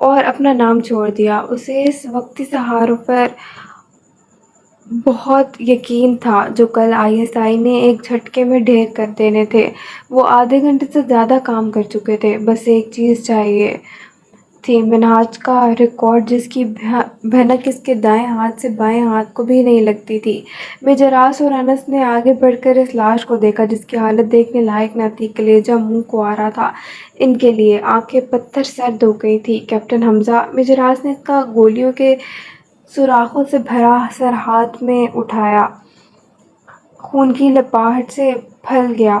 اور اپنا نام چھوڑ دیا۔ اسے اس وقتی سہاروں پر بہت یقین تھا جو کل ISI نے ایک جھٹکے میں ڈھیر کر دینے تھے۔ وہ آدھے گھنٹے سے زیادہ کام کر چکے تھے، بس ایک چیز چاہیے تھی، منہاج کا ریکارڈ جس کی بھنک اس کے دائیں ہاتھ سے بائیں ہاتھ کو بھی نہیں لگتی تھی۔ میجراس اور انس نے آگے بڑھ کر اس لاش کو دیکھا جس کی حالت دیکھنے لائق نہ تھی۔ کلیجہ منہ کو آ رہا تھا ان کے لیے، آنکھیں پتھر سرد ہو گئی تھیں۔ کیپٹن حمزہ، میجراس نے اس کا گولیوں کے سوراخوں سے بھرا سر ہاتھ میں اٹھایا، خون کی لپاٹ سے پھل گیا۔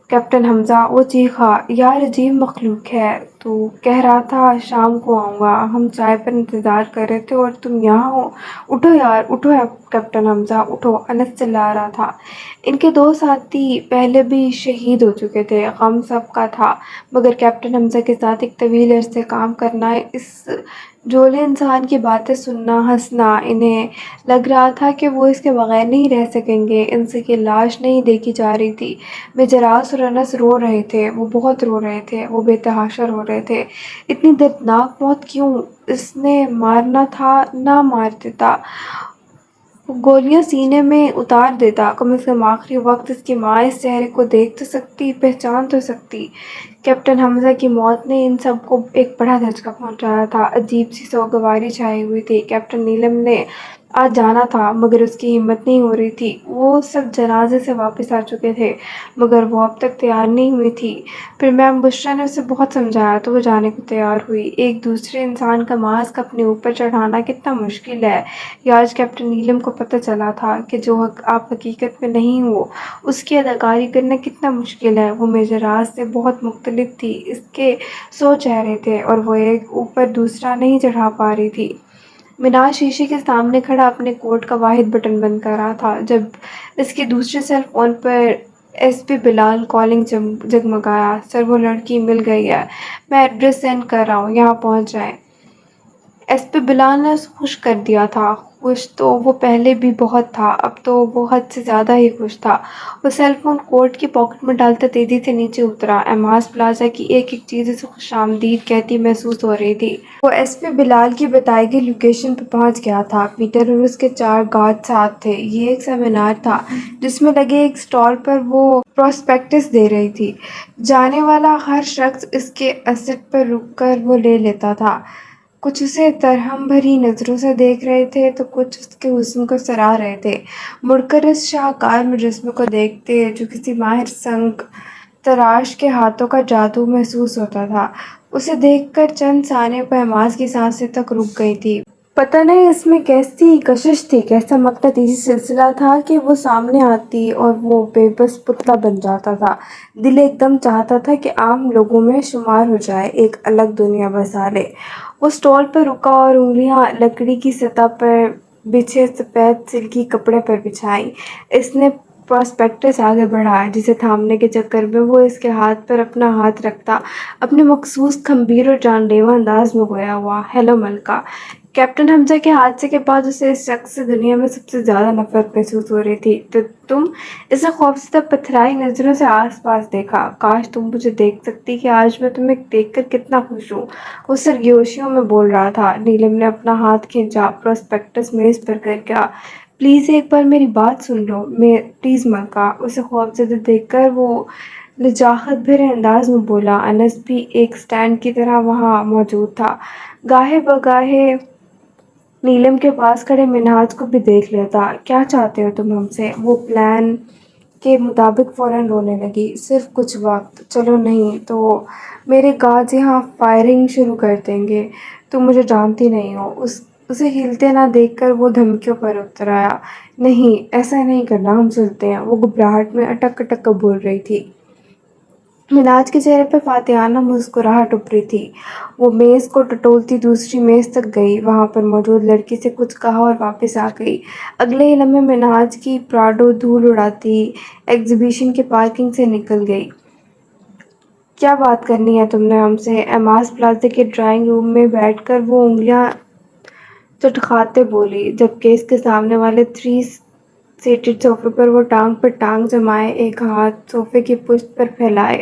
کیپٹن حمزہ، وہ چیخا، یار عجیب مخلوق ہے تو، کہہ رہا تھا شام کو آؤں گا، ہم چائے پر انتظار کر رہے تھے اور تم یہاں ہو، اٹھو یار اٹھو کیپٹن حمزہ اٹھو، انس چلا رہا تھا۔ ان کے 2 ساتھی پہلے بھی شہید ہو چکے تھے، غم سب کا تھا، مگر کیپٹن حمزہ کے ساتھ ایک طویل عرصے کام کرنا، اس جولے انسان کی باتیں سننا، ہنسنا، انہیں لگ رہا تھا کہ وہ اس کے بغیر نہیں رہ سکیں گے۔ ان سے یہ لاش نہیں دیکھی جا رہی تھی۔ میجراس اور انس رو رہے تھے، وہ بہت رو رہے تھے، وہ بے تحاشا رو رہے تھے۔ اتنی دردناک موت کیوں؟ اس نے مارنا تھا، نہ مار دیتا، گولیاں سینے میں اتار دیتا، کم از کم آخری وقت اس کی ماں اس چہرے کو دیکھ تو سکتی، پہچان تو سکتی۔ کیپٹن حمزہ کی موت نے ان سب کو ایک بڑا دھچکا پہنچایا تھا۔ عجیب سی سوگواری چھائی ہوئی تھی۔ کیپٹن نیلم نے آج جانا تھا مگر اس کی ہمت نہیں ہو رہی تھی۔ وہ سب جنازے سے واپس آ چکے تھے مگر وہ اب تک تیار نہیں ہوئی تھی۔ پھر میم بشرا نے اسے بہت سمجھایا تو وہ جانے کو تیار ہوئی۔ ایک دوسرے انسان کا ماسک اپنے اوپر چڑھانا کتنا مشکل ہے، یہ آج کیپٹن نیلم کو پتہ چلا تھا کہ جو آپ حقیقت میں نہیں ہو اس کی اداکاری کرنا کتنا مشکل ہے۔ وہ میجراس سے بہت مختلف تھی، اس کے 100 چہرے تھے اور وہ ایک اوپر دوسرا نہیں چڑھا پا رہی تھی۔ منہاج شیشے کے سامنے کھڑا اپنے کوٹ کا واحد بٹن بند کر رہا تھا جب اس کے دوسرے سیل فون پر SP بلال کالنگ جگمگایا۔ سر وہ لڑکی مل گئی ہے، میں ایڈریس سینڈ کر رہا ہوں، یہاں پہنچ جائیں۔ SP بلال نے اسے خوش کر دیا تھا۔ خوش تو وہ پہلے بھی بہت تھا، اب تو وہ حد سے زیادہ ہی خوش تھا۔ وہ سیل فون کوٹ کی پاکٹ میں ڈالتا تیزی سے نیچے اترا۔ ایماز پلازا کی ایک ایک چیز اسے خوش آمدید کہتی محسوس ہو رہی تھی۔ وہ SP بلال کی بتائی گئی لوکیشن پہ پہنچ گیا تھا۔ پیٹر اور اس کے 4 گارڈ ساتھ تھے۔ یہ ایک سیمینار تھا جس میں لگے ایک اسٹال پر وہ پراسپیکٹس دے رہی تھی۔ جانے والا ہر شخص اس کے ایسٹ پر رک کر وہ لے لیتا تھا۔ کچھ اسے ترہم بھری نظروں سے دیکھ رہے تھے تو کچھ اس کے حسن کو سراہ رہے تھے، مڑ کر اس شاہکار مجسمے کو دیکھتے جو کسی ماہر سنگ تراش کے ہاتھوں کا جادو محسوس ہوتا تھا۔ اسے دیکھ کر چند ثانیے کو ایماز کی سانسیں تک رک گئی تھیں۔ پتہ نہیں اس میں کیسی کشش تھی، کیسا مقناطیسی سلسلہ تھا کہ وہ سامنے آتی اور وہ بے بس پتلا بن جاتا تھا۔ دل ایک دم چاہتا تھا کہ عام لوگوں میں شمار ہو جائے، ایک الگ دنیا بسا لے۔ وہ اسٹال پر رکا اور انگلیاں لکڑی کی سطح پر بچھے سفید سلکی کپڑے پر بچھائیں۔ اس نے پراسپیکٹس آگے بڑھایا جسے تھامنے کے چکر میں وہ اس کے ہاتھ پر اپنا ہاتھ رکھتا، اپنے مخصوص کھمبیر اور جان لیوا انداز میں گویا ہوا، ہیلو ملکہ۔ کیپٹن حمزہ کے حادثے کے بعد اسے اس شخص سے دنیا میں سب سے زیادہ نفرت محسوس ہو رہی تھی۔ تو تم؟ اسے خوفزدہ پتھرائی نظروں سے آس پاس دیکھا۔ کاش تم مجھے دیکھ سکتی کہ آج میں تمہیں دیکھ کر کتنا خوش ہوں، وہ سرگوشیوں میں بول رہا تھا۔ نیلم نے اپنا ہاتھ کھینچا، پراسپیکٹس میز پر کر گیا۔ پلیز ایک بار میری بات سن لو، پلیز ملکہ۔ اسے خوفزدہ دیکھ کر وہ لجاجت بھرے انداز میں بولا۔ انس بھی ایک سٹینڈ کی طرح وہاں موجود تھا، گاہے بگاہے نیلم کے پاس کھڑے منہاج کو بھی دیکھ لیتا۔ کیا چاہتے ہو تم ہم سے؟ وہ پلان کے مطابق فوراً رونے لگی۔ صرف کچھ وقت، چلو نہیں تو میرے گارڈز یہاں فائرنگ شروع کر دیں گے۔ تم مجھے جانتی نہیں ہو۔ اسے ہلتے نہ دیکھ کر وہ دھمکیوں پر اتر آیا۔ نہیں، ایسا نہیں کرنا، ہم چلتے ہیں، وہ گھبراہٹ میں اٹک اٹک کر بول رہی تھی۔ منہاج کے چہرے پہ فاتحانہ مسکراہٹ ابھری تھی۔ وہ میز کو ٹٹولتی دوسری میز تک گئی، وہاں پر موجود لڑکی سے کچھ کہا اور واپس آ گئی۔ اگلے ہی لمحے منہاج کی پراڈو دھول اڑاتی ایگزیبیشن کی پارکنگ سے نکل گئی۔ کیا بات کرنی ہے تم نے ہم سے؟ ایماز پلازا کے ڈرائنگ روم میں بیٹھ کر وہ انگلیاں چٹکاتے بولی، جبکہ اس کے سامنے والے 3 سیٹڈ صوفے پر وہ ٹانگ پر ٹانگ جمائے ایک ہاتھ صوفے کی پشت پر پھیلائے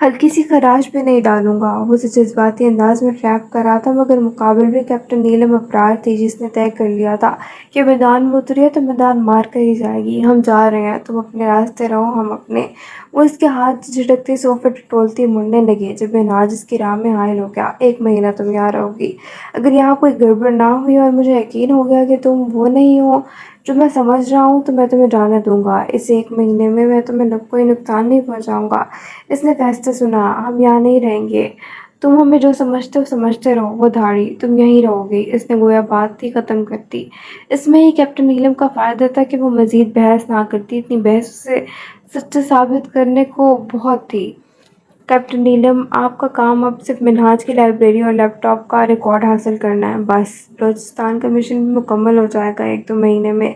ہلکی سی خراش بھی نہیں ڈالوں گا۔ وہ اسے جذباتی انداز میں ٹریپ کر رہا تھا، مگر مقابل میں کیپٹن نیلم ابرار تھی جس نے طے کر لیا تھا کہ میدان میں اتری ہے تو میدان مار کر ہی جائے گی۔ ہم جا رہے ہیں، تم اپنے راستے رہو، ہم اپنے۔ وہ اس کے ہاتھ جھٹکتی صوفے ٹٹولتی مڑنے لگی جب مہناز اس کی راہ میں حائل ہو گیا۔ 1 مہینہ تم یہاں رہو گی۔ اگر یہاں کوئی گڑبڑ نہ ہوئی اور مجھے یقین ہو گیا کہ تم وہ نہیں ہو جو میں سمجھ رہا ہوں تو میں تمہیں جانے دوں گا۔ اس 1 مہینے میں تمہیں کوئی نقصان نہیں پہنچاؤں گا۔ اس نے فیصلہ سنا۔ ہم یہاں نہیں رہیں گے۔ تم ہمیں جو سمجھتے ہو سمجھتے رہو۔ وہ دھاڑی، تم یہیں رہو گی۔ اس نے گویا بات ہی ختم کر دی۔ اس میں ہی کیپٹن نیلم کا فائدہ تھا کہ وہ مزید بحث نہ کرتی، اتنی بحث اسے سچا ثابت کرنے کو بہت تھی۔ کیپٹن نیلم، آپ کا کام اب صرف منہاج کی لائبریری اور لیپ ٹاپ کا ریکارڈ حاصل کرنا ہے، بس۔ بلوچستان کا مشن بھی مکمل ہو جائے گا 1-2 مہینے میں۔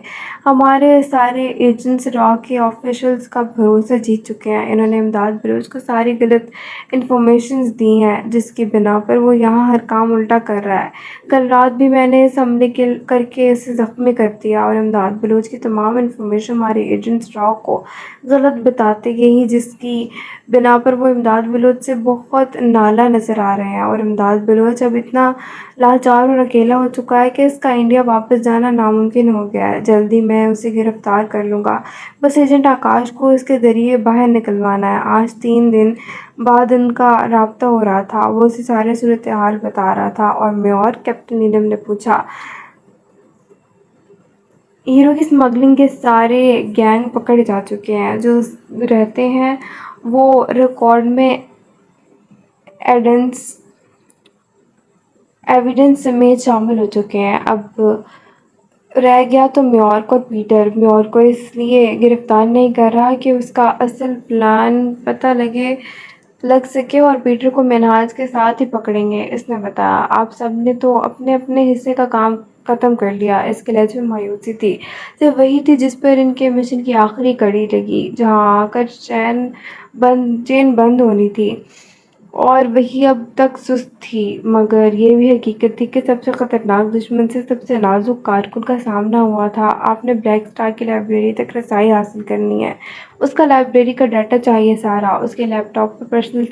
ہمارے سارے ایجنٹس را کے آفیشلز کا بھروسہ جیت چکے ہیں۔ انہوں نے امداد بلوچ کو ساری غلط انفارمیشنز دی ہیں جس کی بنا پر وہ یہاں ہر کام الٹا کر رہا ہے۔ کل رات بھی میں نے اس حملے کر کے اسے زخمی کر دیا اور امداد بلوچ کی تمام انفارمیشن ہمارے ایجنٹس را کو غلط بتاتے گئی، جس کی بنا پر وہ امداد بلوچ سے بہت نالاں نظر آ رہے ہیں، اور امداد بلوچ اب اتنا لاچار اور اکیلا ہو چکا ہے کہ اس کا انڈیا واپس جانا ناممکن ہو گیا ہے۔ جلدی میں اسے گرفتار کر لوں گا، بس ایجنٹ آکاش کو اس کے ذریعے باہر نکلوانا ہے۔ آج 3 دن بعد ان کا رابطہ ہو رہا تھا۔ وہ اسے ساری صورتحال بتا رہا تھا۔ اور میں اور کیپٹن نیلم نے پوچھا، ہیرو کی سمگلنگ کے سارے گینگ پکڑے جا چکے ہیں جو رہتے ہیں، وہ ریکارڈ میں ایویڈنس سمیت شامل ہو چکے ہیں۔ اب رہ گیا تو میورک اور پیٹر۔ میورک کو اس لیے گرفتار نہیں کر رہا کہ اس کا اصل پلان پتہ لگ سکے، اور پیٹر کو منہاج کے ساتھ ہی پکڑیں گے۔ اس نے بتایا، آپ سب نے تو اپنے اپنے حصے کا کام ختم کر لیا۔ اس کے لہجے میں مایوسی تھی۔ صرف وہی تھی جس پر ان کے مشن کی آخری کڑی لگی، جہاں آ کر چین بند ہونی تھی، اور وہی اب تک سست تھی۔ مگر یہ بھی حقیقت تھی کہ سب سے خطرناک دشمن سے سب سے نازک کارکن کا سامنا ہوا تھا۔ آپ نے بلیک اسٹار کی لائبریری تک رسائی حاصل کرنی ہے۔ اس کا لائبریری کا ڈیٹا چاہیے سارا، اس کے لیپ ٹاپ پر پرسنل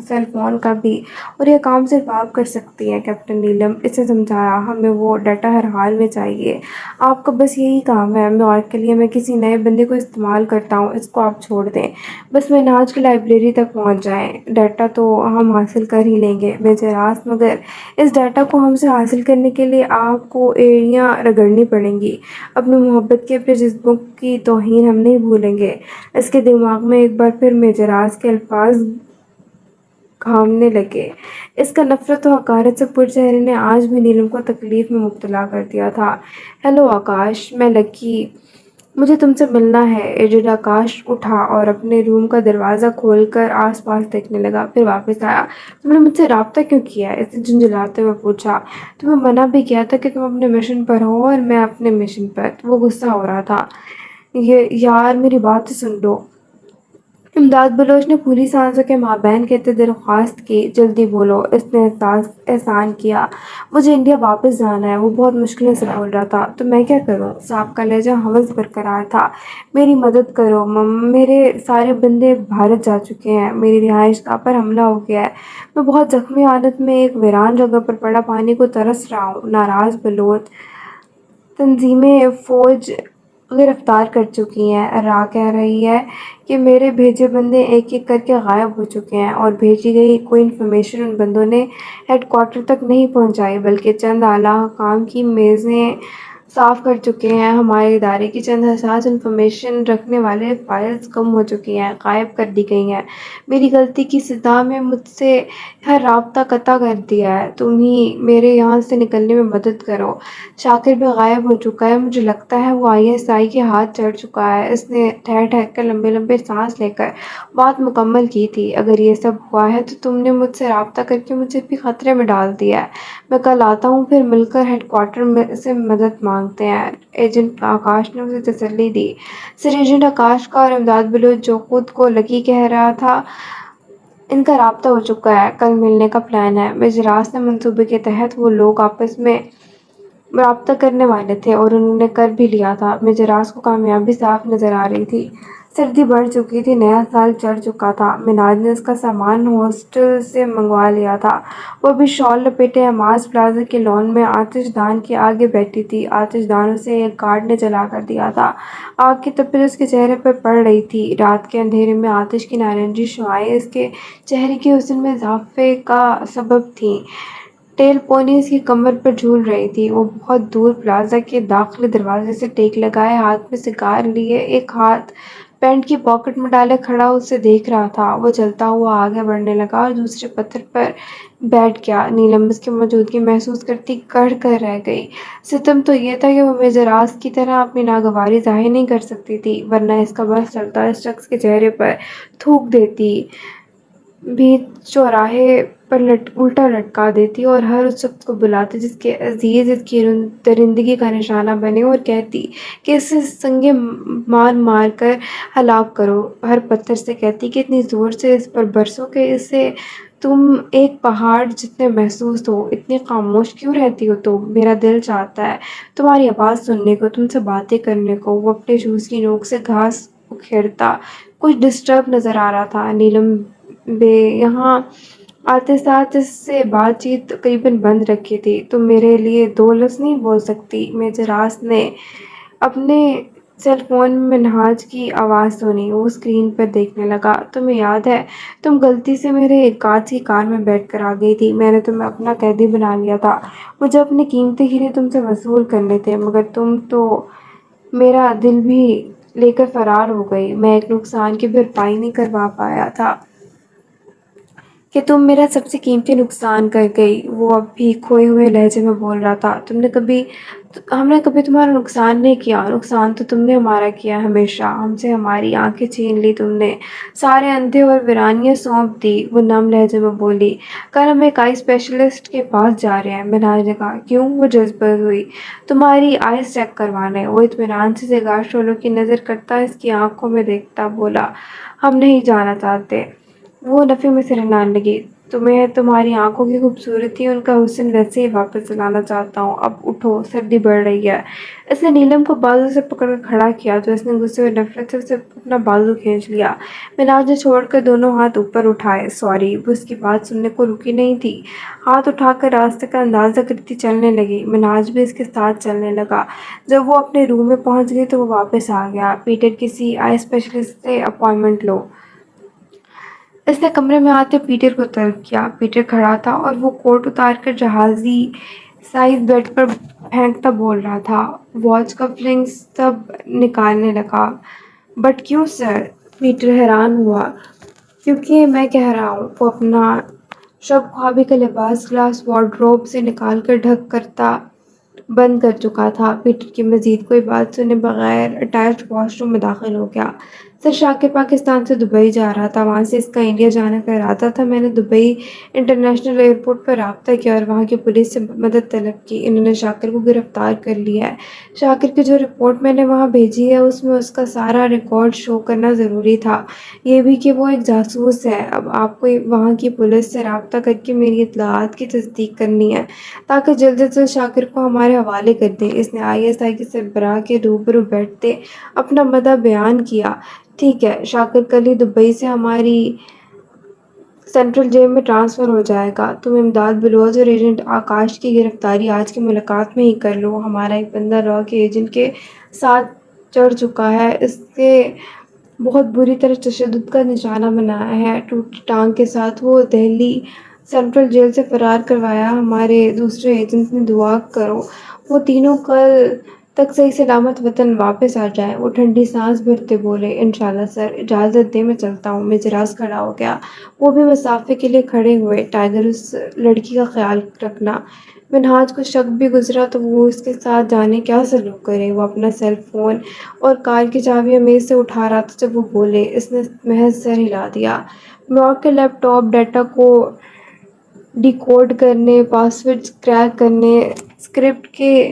سیل فون کا بھی، اور یہ کام صرف آپ کر سکتی ہیں کیپٹن نیلم۔ اسے سمجھایا، ہمیں وہ ڈیٹا ہر حال میں چاہیے۔ آپ کا بس یہی کام ہے۔ میورک کے لیے میں کسی نئے بندے کو استعمال کرتا ہوں، اس کو آپ چھوڑ دیں۔ بس منہاج کی لائبریری تک پہنچ جائیں۔ ڈیٹا تو ہم حاصل کر ہی لیں گے میجر راس، مگر اس ڈیٹا کو ہم سے حاصل کرنے کے لیے آپ کو ایڑیاں رگڑنی پڑیں گی۔ اپنی محبت کی، اپنے جذبوں کی توہین ہم نہیں بھولیں گے۔ اس کے دماغ میں ایک بار پھر میجر راس کے الفاظ گھامنے لگے۔ اس کا نفرت و حقارت سے پر چہرے نے آج بھی نیلم کو تکلیف میں مبتلا کر دیا تھا۔ ہیلو آکاش، میں لکی، مجھے تم سے ملنا ہے۔ ایجنٹ آکاش اٹھا اور اپنے روم کا دروازہ کھول کر آس پاس دیکھنے لگا، پھر واپس آیا۔ تم نے مجھ سے رابطہ کیوں کیا؟ اس نے جھنجھلاتے ہوئے پوچھا۔ تمہیں منع بھی کیا تھا کہ تم اپنے مشن پر ہو اور میں اپنے مشن پر۔ وہ غصہ ہو رہا تھا۔ یار میری بات تو سن لو۔ امداد بلوچ نے پھولی سانسوں کے مابین کہتے درخواست کی، جلدی بولو۔ اس نے احسان کیا، مجھے انڈیا واپس جانا ہے۔ وہ بہت مشکل سے بول رہا تھا۔ تو میں کیا کروں؟ صاحب کا لہجہ حوث برقرار تھا۔ میری مدد کرو، میرے سارے بندے بھارت جا چکے ہیں، میری رہائش گاہ پر حملہ ہو گیا ہے، میں بہت زخمی حالت میں ایک ویران جگہ پر پڑا پانی کو ترس رہا ہوں۔ ناراض بلوچ تنظیمیں فوج گرفتار کر چکی ہیں۔ را کہہ رہی ہے کہ میرے بھیجے بندے ایک ایک کر کے غائب ہو چکے ہیں، اور بھیجی گئی کوئی انفارمیشن ان بندوں نے ہیڈ کوارٹر تک نہیں پہنچائی، بلکہ چند اعلیٰ حکام کی میزیں صاف کر چکے ہیں۔ ہمارے ادارے کی چند حساس انفارمیشن رکھنے والے فائلز گم ہو چکی ہیں، غائب کر دی گئی ہیں۔ میری غلطی کی سزا میں مجھ سے ہر رابطہ قطع کر دیا ہے۔ تم ہی میرے یہاں سے نکلنے میں مدد کرو۔ شاکر بھی غائب ہو چکا ہے، مجھے لگتا ہے وہ ISI کے ہاتھ چڑھ چکا ہے۔ اس نے ٹھہر ٹھہر کر لمبے لمبے سانس لے کر بات مکمل کی تھی۔ اگر یہ سب ہوا ہے تو تم نے مجھ سے رابطہ کر کے مجھے بھی خطرے میں ڈال دیا ہے۔ میں کل آتا ہوں، پھر مل کر ہیڈ کوارٹر سے مدد مانگتے ہیں۔ ایجنٹ آکاش نے اسے تسلی دی۔ سر ایجنٹ آکاش کا اور امداد بلوچ جو خود کو لکی کہہ رہا تھا، ان کا رابطہ ہو چکا ہے۔ کل ملنے کا پلان ہے۔ میجر راس نے منصوبے کے تحت وہ لوگ آپس میں رابطہ کرنے والے تھے، اور انہوں نے کر بھی لیا تھا۔ میجر راس کو کامیابی صاف نظر آ رہی تھی۔ سردی بڑھ چکی تھی، نیا سال چڑھ چکا تھا۔ مناج نے اس کا سامان ہاسٹل سے منگوا لیا تھا۔ وہ بھی شال لپیٹے حماس پلازا کے لان میں آتش دان کے آگے بیٹھی تھی۔ آتش دان اسے ایک گارڈ نے جلا کر دیا تھا۔ آگ کی تپش اس کے چہرے پر پڑ رہی تھی۔ رات کے اندھیرے میں آتش کی نارنجی شعاعیں اس کے چہرے کے حسن میں اضافے کا سبب تھیں۔ ٹیل پونی اس کی کمر پر جھول رہی تھی۔ وہ بہت دور پلازا کے داخلی دروازے سے ٹیک لگائے ہاتھ میں سگار لیے، ایک ہاتھ پینٹ کی پاکٹ میں ڈالے کھڑا اسے دیکھ رہا تھا۔ وہ چلتا ہوا آگے بڑھنے لگا اور دوسرے پتھر پر بیٹھ گیا۔ نیلم اس کی موجودگی محسوس کرتی کڑھ کر رہ گئی۔ ستم تو یہ تھا کہ وہ میجر راز کی طرح اپنی ناگواری ظاہر نہیں کر سکتی تھی، ورنہ اس کا بس چلتا اس شخص کے چہرے پر تھوک دیتی، بھی چوراہے پر الٹا لٹکا دیتی اور ہر اس شخص کو بلاتی جس کے عزیز اس کی درندگی کا نشانہ بنے اور کہتی کہ اسے سنگے مار مار کر ہلاک کرو۔ ہر پتھر سے کہتی کہ اتنی زور سے اس پر برسو کہ اسے تم ایک پہاڑ جتنے محسوس ہو۔ اتنی خاموش کیوں رہتی ہو تم؟ میرا دل چاہتا ہے تمہاری آواز سننے کو، تم سے باتیں کرنے کو۔ وہ اپنے شوز کی نوک سے گھاس اکھیڑتا کچھ ڈسٹرب نظر آ رہا تھا۔ نیلم بے یہاں آتے ساتھ اس سے بات چیت تقریباً بند رکھی تھی۔ تم میرے لیے دو لفظ نہیں بول سکتی؟ میجر راس نے اپنے سیل فون میں منہاج کی آواز سنی۔ وہ اسکرین پر دیکھنے لگا۔ تمہیں یاد ہے تم غلطی سے میرے کاج کی کار میں بیٹھ کر آ گئی تھی؟ میں نے تمہیں اپنا قیدی بنا لیا تھا، مجھے اپنے قیمتی ہیرے تم سے وصول کرنے تھے، مگر تم تو میرا دل بھی لے کر فرار ہو گئی۔ میں ایک نقصان کی بھرپائی نہیں کروا پایا تھا کہ تم میرا سب سے قیمتی نقصان کر گئی۔ وہ اب بھی کھوئے ہوئے لہجے میں بول رہا تھا۔ ہم نے کبھی تمہارا نقصان نہیں کیا، نقصان تو تم نے ہمارا کیا ہے ہمیشہ۔ ہم سے ہماری آنکھیں چھین لی تم نے، سارے اندھے اور ویرانیاں سونپ دی۔ وہ نم لہجے میں بولی۔ کل ہم ایک آئی اسپیشلسٹ کے پاس جا رہے ہیں۔ منہاج نے کہا۔ کیوں؟ وہ جذبات ہوئی۔ تمہاری آئیز چیک کروانے۔ وہ اطمینان سے سگار شعلوں کی نظر کرتا اس کی آنکھوں میں دیکھتا بولا۔ ہم نہیں جانا چاہتے۔ وہ نفی میں سر ہلانے لگی۔ تمہیں تمہاری آنکھوں کی خوبصورتی، ان کا حسن ویسے ہی واپس دلانا چاہتا ہوں۔ اب اٹھو، سردی بڑھ رہی ہے۔ اس نے نیلم کو بازو سے پکڑ کر کھڑا کیا تو اس نے غصے اور نفرت سے اسے اپنا بازو کھینچ لیا۔ مناج نے چھوڑ کر دونوں ہاتھ اوپر اٹھائے۔ سوری۔ وہ اس کی بات سننے کو رکی نہیں تھی، ہاتھ اٹھا کر راستے کا اندازہ کرتی چلنے لگی۔ مناج بھی اس کے ساتھ چلنے لگا۔ جب وہ اپنے روم میں پہنچ گئی تو وہ واپس آ گیا۔ پیٹر، کسی آئی اسپیشلسٹ سے اپائنٹمنٹ لو۔ اس نے کمرے میں آتے پیٹر کو طلب کیا۔ پیٹر کھڑا تھا اور وہ کوٹ اتار کر جہازی سائز بیڈ پر پھینکتا بول رہا تھا۔ واچ کف لنکس سب نکالنے لگا۔ بٹ کیوں سر؟ پیٹر حیران ہوا۔ کیونکہ میں کہہ رہا ہوں۔ وہ اپنا شب خوابی کا لباس گلاس وارڈروب سے نکال کر ڈھک کرتا بند کر چکا تھا۔ پیٹر کی مزید کوئی بات سنے بغیر اٹیچڈ واش روم میں داخل ہو گیا۔ سر، شاکر پاکستان سے دبئی جا رہا تھا، وہاں سے اس کا انڈیا جانے کا ارادہ تھا۔ میں نے دبئی انٹرنیشنل ایئرپورٹ پر رابطہ کیا اور وہاں کی پولیس سے مدد طلب کی۔ انہوں نے شاکر کو گرفتار کر لیا ہے۔ شاکر کی جو رپورٹ میں نے وہاں بھیجی ہے اس میں اس کا سارا ریکارڈ شو کرنا ضروری تھا، یہ بھی کہ وہ ایک جاسوس ہے۔ اب آپ کو وہاں کی پولیس سے رابطہ کر کے میری اطلاعات کی تصدیق کرنی ہے تاکہ جلد از جلد شاکر کو ہمارے حوالے کر دیں۔ اس نے آئی ایس آئی کے سربراہ کے روبرو بیٹھتے اپنا مدعا بیان کیا۔ ٹھیک ہے، شاکر کل ہی دبئی سے ہماری سینٹرل جیل میں ٹرانسفر ہو جائے گا۔ تم امداد بلوچ اور ایجنٹ آکاش کی گرفتاری آج کی ملاقات میں ہی کر لو۔ ہمارا ایک بندہ لا کے ایجنٹ کے ساتھ چڑھ چکا ہے، اس سے بہت بری طرح تشدد کا نشانہ بنایا ہے۔ ٹوٹی ٹانگ کے ساتھ وہ دہلی سینٹرل جیل سے فرار کروایا۔ ہمارے دوسرے ایجنٹ نے دعا کرو وہ تینوں کل تک صحیح سلامت وطن واپس آ جائیں۔ وہ ٹھنڈی سانس بھرتے بولے۔ انشاءاللہ سر، اجازت دیں میں چلتا ہوں۔ میجراس کھڑا ہو گیا۔ وہ بھی مسافے کے لیے کھڑے ہوئے۔ ٹائیگر، اس لڑکی کا خیال رکھنا۔ منہاج کو شک بھی گزرا تو وہ اس کے ساتھ جانے کیا سلوک کرے۔ وہ اپنا سیل فون اور کار کی چابیاں میز سے اٹھا رہا تھا جب وہ بولے۔ اس نے محض سر ہلا دیا۔ میوک کے لیپ ٹاپ ڈیٹا کو ڈی کوڈ کرنے، پاس ورڈز کریک کرنے، اسکرپٹ کے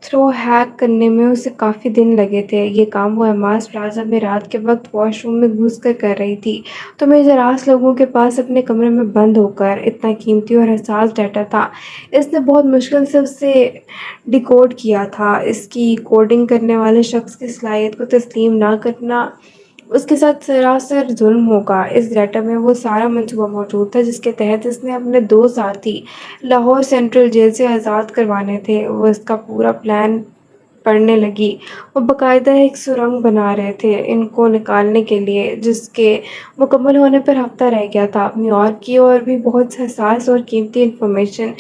تھرو ہیک کرنے میں اسے کافی دن لگے تھے۔ یہ کام وہ حماس پلازا میں رات کے وقت واش روم میں گھس کر رہی تھی تو میجراس لوگوں کے پاس اپنے کمرے میں بند ہو کر۔ اتنا قیمتی اور حساس ڈیٹا تھا، اس نے بہت مشکل سے اسے ڈی کوڈ کیا تھا۔ اس کی کوڈنگ کرنے والے شخص کی صلاحیت کو تسلیم نہ کرنا اس کے ساتھ سراسر ظلم ہوگا۔ اس لیٹر میں وہ سارا منصوبہ موجود تھا جس کے تحت اس نے اپنے 2 ساتھی لاہور سینٹرل جیل سے آزاد کروانے تھے۔ وہ اس کا پورا پلان پڑھنے لگی۔ وہ باقاعدہ ایک سرنگ بنا رہے تھے ان کو نکالنے کے لیے، جس کے مکمل ہونے پر ہفتہ رہ گیا تھا۔ نیویارک کی اور بھی بہت حساس اور قیمتی انفارمیشن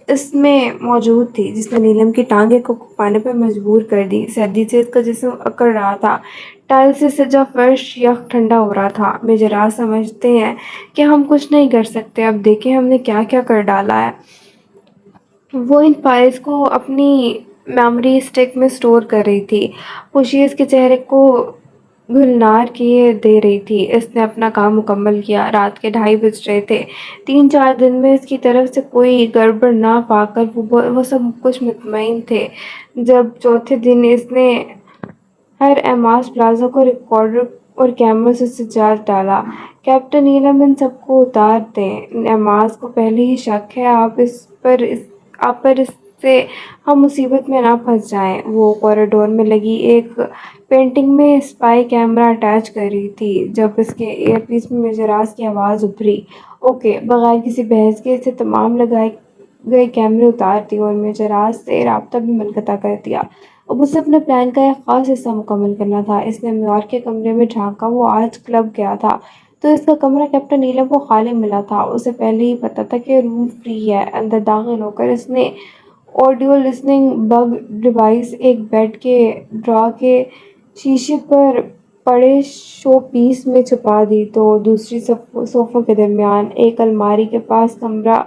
اس میں موجود تھی جس نے نیلم کی ٹانگیں کو پانے پر مجبور کر دی۔ سردی سے اس کا جسم اکڑ رہا تھا، ٹائل سے سجا فرش یخ ٹھنڈا ہو رہا تھا۔ میجر راز سمجھتے ہیں کہ ہم کچھ نہیں کر سکتے، اب دیکھیں ہم نے کیا کیا کر ڈالا ہے۔ وہ ان فائلز کو اپنی میموری اسٹک میں اسٹور کر رہی تھی، خوشی اس کے چہرے کو گلنار کیے دے رہی تھی۔ اس نے اپنا کام مکمل کیا۔ رات کے 2:30 بج رہے تھے۔ 3-4 دن میں اس کی طرف سے کوئی گڑبڑ نہ پا کر وہ سب کچھ مطمئن تھے۔ جب چوتھے دن اس نے ہر ایماس پلازا کو ریکارڈر اور کیمروں سے سجا ڈالا۔ کیپٹن نیلم ان سب کو اتار دیں، ایماس کو پہلے ہی شک ہے آپ پر، اس سے ہم مصیبت میں نہ پھنس جائیں۔ وہ کوریڈور میں لگی ایک پینٹنگ میں اسپائی کیمرہ اٹیچ کر رہی تھی جب اس کے ایئر پیس میں میجر راز کی آواز ابھری۔ اوکے۔ بغیر کسی بحث کے اس نے تمام لگائے گئے کیمرے اتار دیے اور میجر راز سے رابطہ بھی منقطع کر دیا۔ اب اسے اپنے پلان کا ایک خاص حصہ مکمل کرنا تھا۔ اس نے نیویارک کے کمرے میں جھانکا۔ وہ آج کلب گیا تھا تو اس کا کمرہ کیپٹن نیلم کو خالی ملا تھا۔ اسے پہلے ہی پتہ تھا کہ روم فری ہے۔ اندر داخل ہو کر اس نے آڈیو لسننگ بگ ڈیوائس ایک بیڈ کے ڈرا کے شیشے پر پڑے شو پیس میں چھپا دی تو دوسری صوفوں کے درمیان ایک الماری کے پاس کمرہ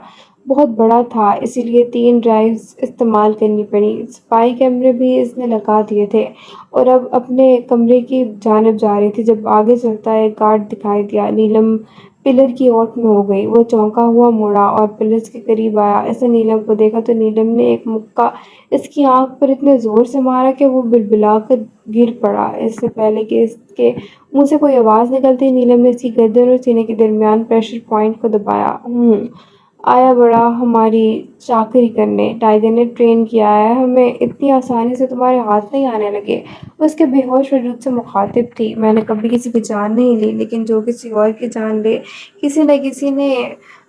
بہت بڑا تھا، اسی لیے 3 ڈرائیوز استعمال کرنی پڑیں۔ اسپائی کیمرے بھی اس نے لگا دیے تھے اور اب اپنے کمرے کی جانب جا رہی تھی جب آگے چلتا ایک گارڈ دکھائی دیا۔ نیلم پلر کی اوٹ میں ہو گئی۔ وہ چونکا ہوا مڑا اور پلرز کے قریب آیا۔ اس نے نیلم کو دیکھا تو نیلم نے ایک مکہ اس کی آنکھ پر اتنے زور سے مارا کہ وہ بلبلا کر گر پڑا۔ اس سے پہلے کہ اس کے منہ سے کوئی آواز نکلتی، نیلم نے اس کی گردن اور سینے کے درمیان پریشر پوائنٹ کو دبایا۔ آیا بڑا ہماری چاکری کرنے۔ ٹائیگر نے ٹرین کیا ہے ہمیں، اتنی آسانی سے تمہارے ہاتھ نہیں آنے لگے۔ وہ اس کے بے ہوش وجود سے مخاطب تھی۔ میں نے کبھی کسی کی جان نہیں لی، لیکن جو کسی اور کی جان لے کسی نہ کسی نے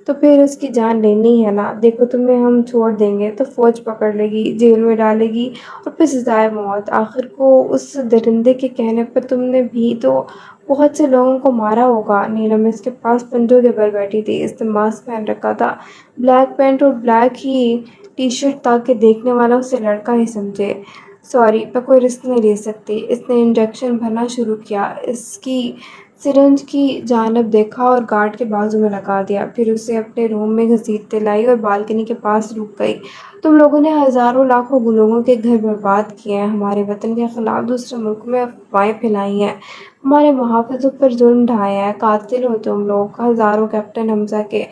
تو پھر اس کی جان لینی ہے نا۔ دیکھو تمہیں ہم چھوڑ دیں گے تو فوج پکڑ لے گی، جیل میں ڈالے گی اور پھر سزائے موت۔ آخر کو اس درندے کے کہنے پر تم نے بھی تو بہت سے لوگوں کو مارا ہوگا۔ نیلم اس کے پاس پنجوں کے بل بیٹھی تھی۔ اس نے ماسک پہن رکھا تھا، بلیک پینٹ اور بلیک ہی ٹی شرٹ تاکہ دیکھنے والا اسے لڑکا ہی سمجھے۔ سوری، میں کوئی رسک نہیں لے سکتی۔ اس نے انجیکشن بھرنا شروع کیا، اس کی سرنج کی جانب دیکھا اور گارڈ کے بازو میں لگا دیا، پھر اسے اپنے روم میں گھسیٹتے لائی اور بالکنی کے پاس رک گئی۔ تم لوگوں نے ہزاروں لاکھوں لوگوں کے گھر برباد کیے ہیں، ہمارے وطن کے خلاف دوسرے ملک میں افواہیں پھیلائی ہیں، ہمارے محافظوں پر ظلم ڈھائے ہیں، قاتل ہو تم لوگ، ہزاروں کیپٹن حمزہ کے،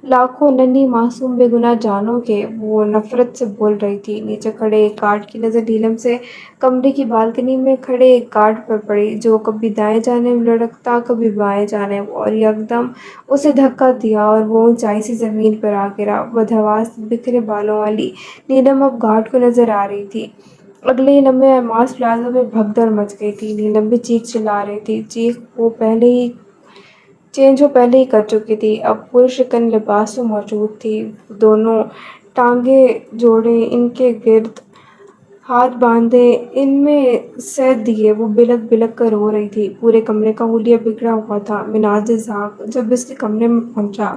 لاکھوں ننھی معصوم بے گناہ جانوں کے۔ وہ نفرت سے بول رہی تھی۔ نیچے کھڑے ایک گارڈ کی نظر نیلم سے کمرے کی بالکنی میں کھڑے ایک گارڈ پر پڑی جو کبھی دائیں جانب لڑکتا کبھی بائیں جانب، اور یکدم اسے دھکا دیا اور وہ اونچائی سے زمین پر آ گرا۔ بدحواس بکھرے بالوں والی نیلم اب گارڈ کو نظر آ رہی تھی۔ اگلے ہی لمحے ایماس پلازا میں بھگدڑ مچ گئی تھی۔ نیلم بھی چیخ چلا رہی تھی، چینج وہ پہلے ہی کر چکی تھی، اب پرشکن لباس میں موجود تھی۔ دونوں ٹانگیں جوڑے، ان کے گرد ہاتھ باندھے، ان میں سہ دیے وہ بلک بلک کر رو رہی تھی۔ پورے کمرے کا حلیہ بگڑا ہوا تھا۔ مناج اسحاق جب اس کے کمرے میں پہنچا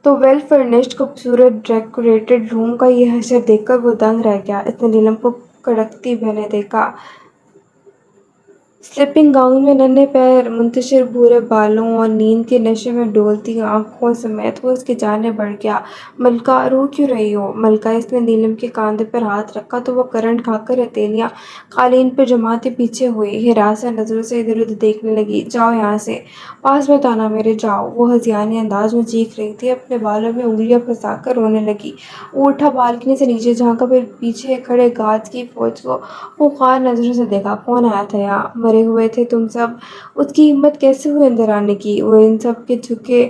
تو ویل فرنشڈ خوبصورت ڈیکوریٹڈ روم کا یہ حشر دیکھ کر وہ دنگ رہ گیا۔ اس نے نیلم کو کڑکتی بھنے دیکھا، سلیپنگ گاؤن میں، ننھے پیر، منتشر بھورے بالوں اور نیند کے نشے میں ڈولتی آنکھوں سمیت۔ وہ اس کی جانب بڑھ گیا۔ ملکہ، رو کیوں رہی ہو؟ ملکہ۔ اس نے نیلم کے کاندھے پر ہاتھ رکھا تو وہ کرنٹ کھا کر ہتھیلیاں قالین پر جماتی پیچھے ہوئی، ہراساں نظروں سے ادھر ادھر دیکھنے لگی۔ جاؤ یہاں سے، پاس مت آنا میرے، جاؤ۔ وہ ہذیانی انداز میں چیخ رہی تھی، اپنے بالوں میں انگلیاں پھنسا کر رونے لگی۔ وہ اٹھا، بالکنی سے نیچے جھانکا، پھر پیچھے کھڑے گارڈز کی فوج کو خوںخوار نظروں سے دیکھا۔ کون آیا تھا یہاں؟ مرے ہوئے تھے تم سب؟ اس کی ہمت کیسے ہوئی اندر آنے کی؟ وہ ان سب کے جھکے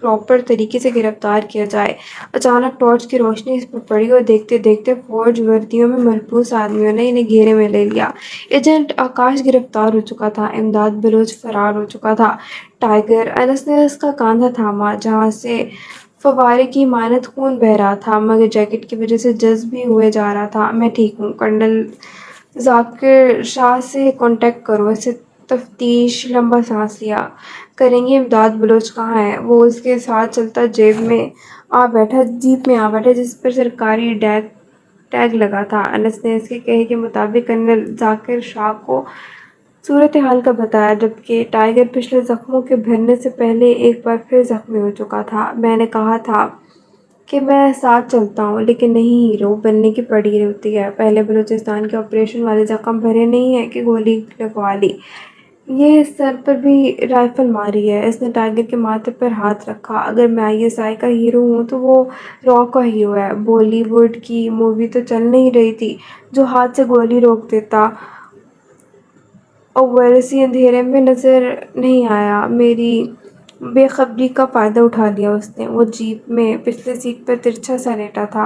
پراپر طریقے سے گرفتار کیا جائے۔ اچانک ٹارچ کی روشنی اس پر پڑی اور دیکھتے دیکھتے فوج وردیوں میں ملبوس آدمیوں نے انہیں گھیرے میں لے لیا۔ ایجنٹ آکاش گرفتار ہو چکا تھا، امداد بلوچ فرار ہو چکا تھا۔ ٹائیگر انس نے اس کا کاندھا تھاما جہاں سے فوارے کی مانند خون بہہ رہا تھا، مگر جیکٹ کی وجہ سے جذب بھی ہوئے جا رہا تھا۔ میں ٹھیک ہوں، کرنل ذاکر شاہ سے کانٹیکٹ کرو، اسے تفتیش۔ لمبا سانس لیا۔ کریں گے۔ امداد بلوچ کہاں ہے؟ وہ اس کے ساتھ چلتا جیپ میں آ بیٹھا جس پر سرکاری ٹیگ لگا تھا۔ انس نے اس کے کہے کے مطابق کرنل ذاکر شاہ کو صورتحال کا بتایا، جبکہ ٹائیگر پچھلے زخموں کے بھرنے سے پہلے ایک بار پھر زخمی ہو چکا تھا۔ میں نے کہا تھا کہ میں ساتھ چلتا ہوں، لیکن نہیں، ہیرو بننے کی پڑی ہوتی ہے۔ پہلے بلوچستان کے آپریشن والے زخم بھرے نہیں ہیں کہ گولی لگوا لی، یہ سر پر بھی رائفل ماری ہے۔ اس نے ٹائیگر کے ماتھے پر ہاتھ رکھا۔ اگر میں ISI کا ہیرو ہوں تو وہ را کا ہیرو ہے۔ بالی ووڈ کی مووی تو چل نہیں رہی تھی جو ہاتھ سے گولی روک دیتا۔ اویسی اندھیرے میں نظر نہیں آیا۔ میری بے خبری کا فائدہ اٹھا لیا اس نے۔ وہ جیپ میں پچھلی سیٹ پر ترچھا سا لیٹا تھا۔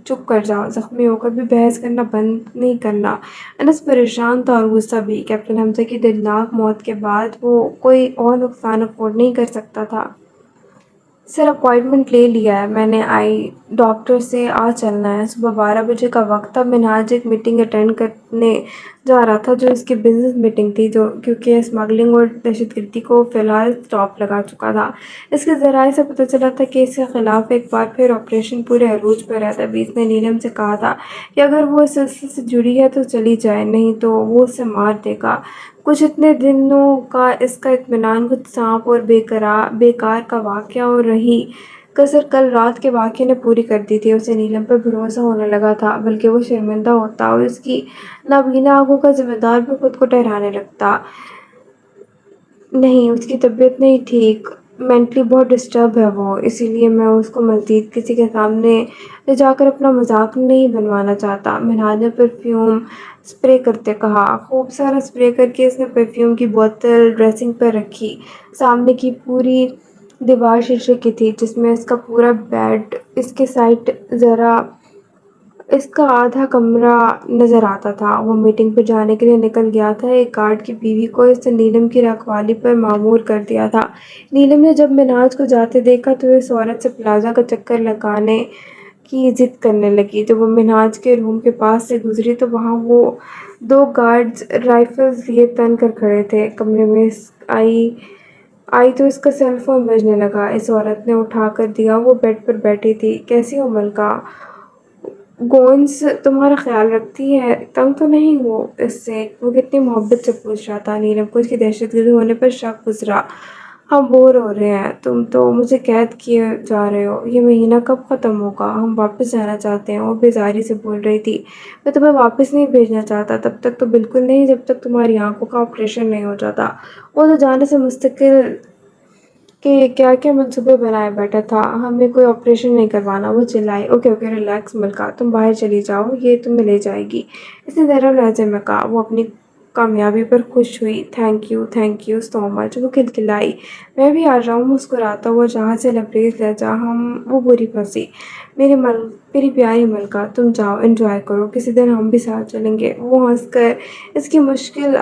چپ کر جاؤ، زخمی ہو کر بھی بحث کرنا بند نہیں کرنا۔ انس پریشان تھا اور غصہ بھی۔ کیپٹن حمزہ کی دردناک موت کے بعد وہ کوئی اور نقصان افورڈ نہیں کر سکتا تھا۔ سر، اپائنٹمنٹ لے لیا ہے میں نے، ڈاکٹر سے آج چلنا ہے۔ صبح 12 بجے کا وقت تھا۔ منہاج ایک میٹنگ اٹینڈ کرنے جا رہا تھا جو اس کی بزنس میٹنگ تھی، کیونکہ اسمگلنگ اور دہشت گردی کو فی الحال سٹاپ لگا چکا تھا۔ اس کے ذرائع سے پتہ چلا تھا کہ اس کے خلاف ایک بار پھر آپریشن پورے عروج پر ہے۔ تبھی اس نے نیلم سے کہا تھا کہ اگر وہ اس سلسلے سے جڑی ہے تو چلی جائے، نہیں تو وہ اسے مار دے گا۔ کچھ اتنے دنوں کا اس کا اطمینان کچھ سانپ اور بیکار کا واقعہ اور رہی کسر کل رات کے واقعے نے پوری کر دی تھی۔ اسے نیلم پر بھروسہ ہونے لگا تھا، بلکہ وہ شرمندہ ہوتا اور اس کی نابینا آنکھوں کا ذمہ دار بھی خود کو ٹھہرانے لگتا۔ نہیں، اس کی طبیعت نہیں ٹھیک، مینٹلی بہت ڈسٹرب ہے وہ، اسی لیے میں اس کو مزید کسی کے سامنے لے جا کر اپنا مذاق نہیں بنوانا چاہتا۔ منہاج نے پرفیوم اسپرے کرتے کہا۔ خوب سارا اسپرے کر کے اس نے پرفیوم کی بوتل ڈریسنگ پر رکھی۔ سامنے کی پوری دیوار شیشے کی تھی، جس میں اس کا پورا بیڈ، اس کے سائٹ، ذرا اس کا آدھا کمرہ نظر آتا تھا۔ وہ میٹنگ پہ جانے کے لیے نکل گیا تھا۔ ایک گارڈ کی بیوی کو اس نے نیلم کی رکھوالی پر مامور کر دیا تھا۔ نیلم نے جب منہاج کو جاتے دیکھا تو اس عورت سے پلازا کا چکر لگانے کی ضد کرنے لگی۔ جب وہ منہاج کے روم کے پاس سے گزری تو وہاں وہ دو گارڈز رائفلز لیے تن کر کھڑے تھے۔ کمرے میں آئی تو اس کا سیل فون بجنے لگا۔ اس عورت نے اٹھا کر دیا۔ وہ بیڈ پر بیٹھی تھی۔ کیسی ہو ملکہ؟ گونز تمہارا خیال رکھتی ہے؟ تنگ تو نہیں ہو اس سے؟ وہ کتنی محبت سے پوچھ رہا تھا۔ نیلم کو اس کی دہشت گرد ہونے پر شک گزرا۔ ہم بور ہو رہے ہیں، تم تو مجھے قید کیے جا رہے ہو۔ یہ مہینہ کب ختم ہوگا؟ ہم واپس جانا چاہتے ہیں، وہ بیزاری سے بول رہی تھی۔ میں تمہیں واپس نہیں بھیجنا چاہتا، تب تک تو بالکل نہیں جب تک تمہاری آنکھوں کا آپریشن نہیں ہو جاتا۔ وہ تو جانے سے مستقل کہ کیا کیا منصوبے بنائے بیٹھا تھا۔ ہمیں کوئی آپریشن نہیں کروانا، وہ چلائی۔ اوکے ریلیکس ملکہ، تم باہر چلی جاؤ، یہ تمہیں لے جائے گی، اس نے نرم لہجے میں کہا۔ وہ اپنی کامیابی پر خوش ہوئی۔ تھینک یو سو مچ، وہ کھلکھلائی۔ میں بھی آ جاؤں؟ مسکراتا ہوا جہاں سے لبریز لہجہ۔ وہ بری پھنسی۔ میری پیاری ملکہ، تم جاؤ، انجوائے کرو، کسی دن ہم بھی ساتھ چلیں گے۔ وہ ہنس کر اس کی مشکل